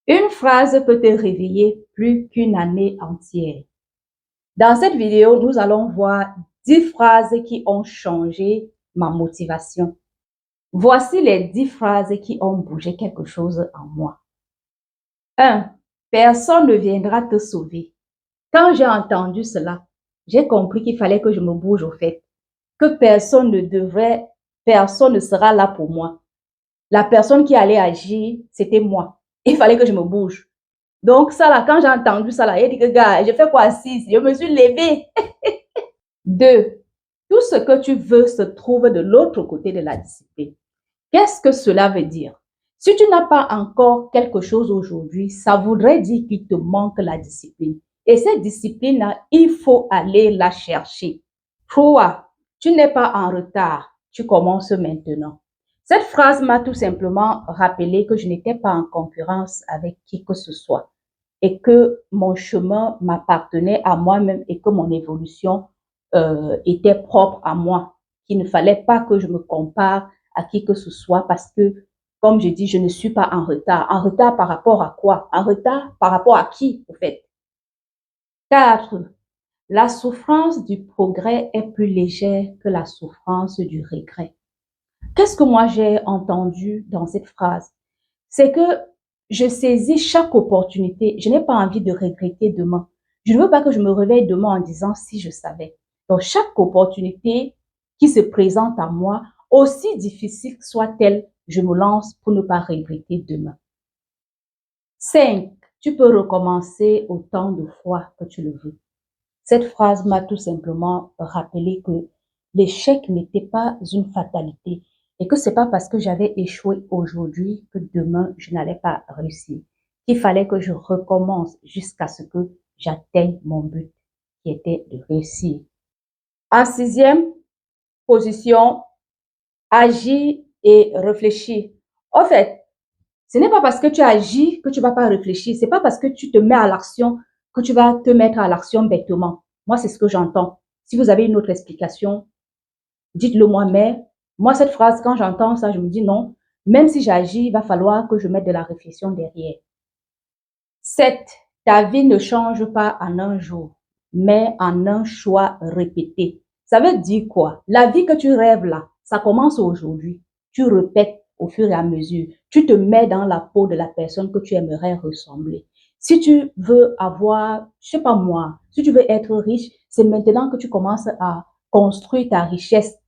Une phrase peut te réveiller plus qu'une année entière. Dans cette vidéo, nous allons voir 10 phrases qui ont changé ma motivation. Voici les 10 phrases qui ont bougé quelque chose en moi. 1. Personne ne viendra te sauver. Quand j'ai entendu cela, j'ai compris qu'il fallait que je me bouge au fait, que personne ne sera là pour moi. La personne qui allait agir, c'était moi. Il fallait que je me bouge. Donc, ça là, quand j'ai entendu ça là, il dit que, gars, je fais quoi assise? Je me suis levée. 2. Tout ce que tu veux se trouve de l'autre côté de la discipline. Qu'est-ce que cela veut dire? Si tu n'as pas encore quelque chose aujourd'hui, ça voudrait dire qu'il te manque la discipline. Et cette discipline-là, il faut aller la chercher. 3. Tu n'es pas en retard, tu commences maintenant. Cette phrase m'a tout simplement rappelé que je n'étais pas en concurrence avec qui que ce soit et que mon chemin m'appartenait à moi-même et que mon évolution était propre à moi, qu'il ne fallait pas que je me compare à qui que ce soit parce que, comme je dis, je ne suis pas en retard. En retard par rapport à quoi? En retard par rapport à qui, au fait? 4. La souffrance du progrès est plus légère que la souffrance du regret. Qu'est-ce que moi j'ai entendu dans cette phrase? C'est que je saisis chaque opportunité. Je n'ai pas envie de regretter demain. Je ne veux pas que je me réveille demain en disant si je savais. Donc, chaque opportunité qui se présente à moi, aussi difficile soit-elle, je me lance pour ne pas regretter demain. 5. Tu peux recommencer autant de fois que tu le veux. Cette phrase m'a tout simplement rappelé que l'échec n'était pas une fatalité et que c'est pas parce que j'avais échoué aujourd'hui que demain je n'allais pas réussir. Il fallait que je recommence jusqu'à ce que j'atteigne mon but qui était de réussir. En sixième position, agir et réfléchir. En fait, ce n'est pas parce que tu agis que tu vas pas réfléchir. C'est pas parce que tu te mets à l'action que tu vas te mettre à l'action bêtement. Moi, c'est ce que j'entends. Si vous avez une autre explication, dites-le moi. Mais moi, cette phrase, quand j'entends ça, je me dis non. Même si j'agis, il va falloir que je mette de la réflexion derrière. 7. Ta vie ne change pas en un jour, mais en un choix répété. Ça veut dire quoi? La vie que tu rêves là, ça commence aujourd'hui. Tu répètes au fur et à mesure. Tu te mets dans la peau de la personne que tu aimerais ressembler. Si tu veux avoir, je sais pas moi, si tu veux être riche, c'est maintenant que tu commences à construire ta richesse.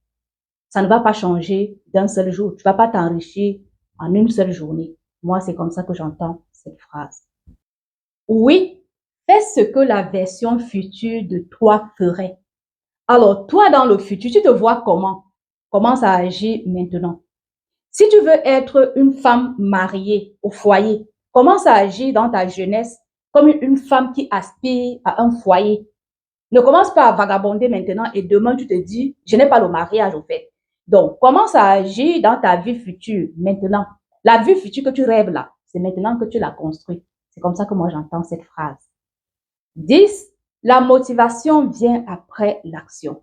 Ça ne va pas changer d'un seul jour. Tu vas pas t'enrichir en une seule journée. Moi, c'est comme ça que j'entends cette phrase. Oui, fais ce que la version future de toi ferait. Alors, toi, dans le futur, tu te vois comment? Commence à agir maintenant. Si tu veux être une femme mariée au foyer, commence à agir dans ta jeunesse comme une femme qui aspire à un foyer. Ne commence pas à vagabonder maintenant et demain tu te dis, je n'ai pas le mariage au fait. Donc, commence à agir dans ta vie future maintenant. La vie future que tu rêves là, c'est maintenant que tu la construis. C'est comme ça que moi j'entends cette phrase. 10. La motivation vient après l'action.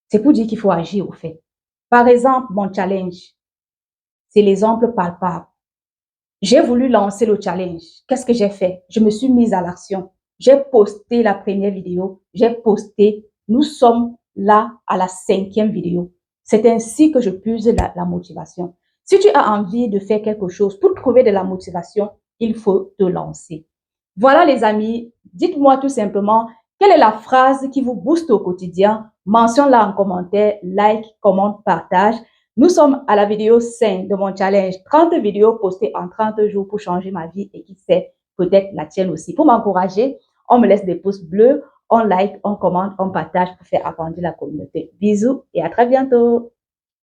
C'est pour dire qu'il faut agir au fait. Par exemple, mon challenge, c'est l'exemple palpable. J'ai voulu lancer le challenge. Qu'est-ce que j'ai fait? Je me suis mise à l'action. J'ai posté la première vidéo. J'ai posté. Nous sommes là à la 5e vidéo. C'est ainsi que je puise la motivation. Si tu as envie de faire quelque chose, pour trouver de la motivation, il faut te lancer. Voilà les amis, dites-moi tout simplement quelle est la phrase qui vous booste au quotidien. Mentionne-la en commentaire, like, commente, partage. Nous sommes à la vidéo 5 de mon challenge. 30 vidéos postées en 30 jours pour changer ma vie et qui sait, peut-être la tienne aussi. Pour m'encourager, on me laisse des pouces bleus, on like, on commente, on partage pour faire agrandir la communauté. Bisous et à très bientôt.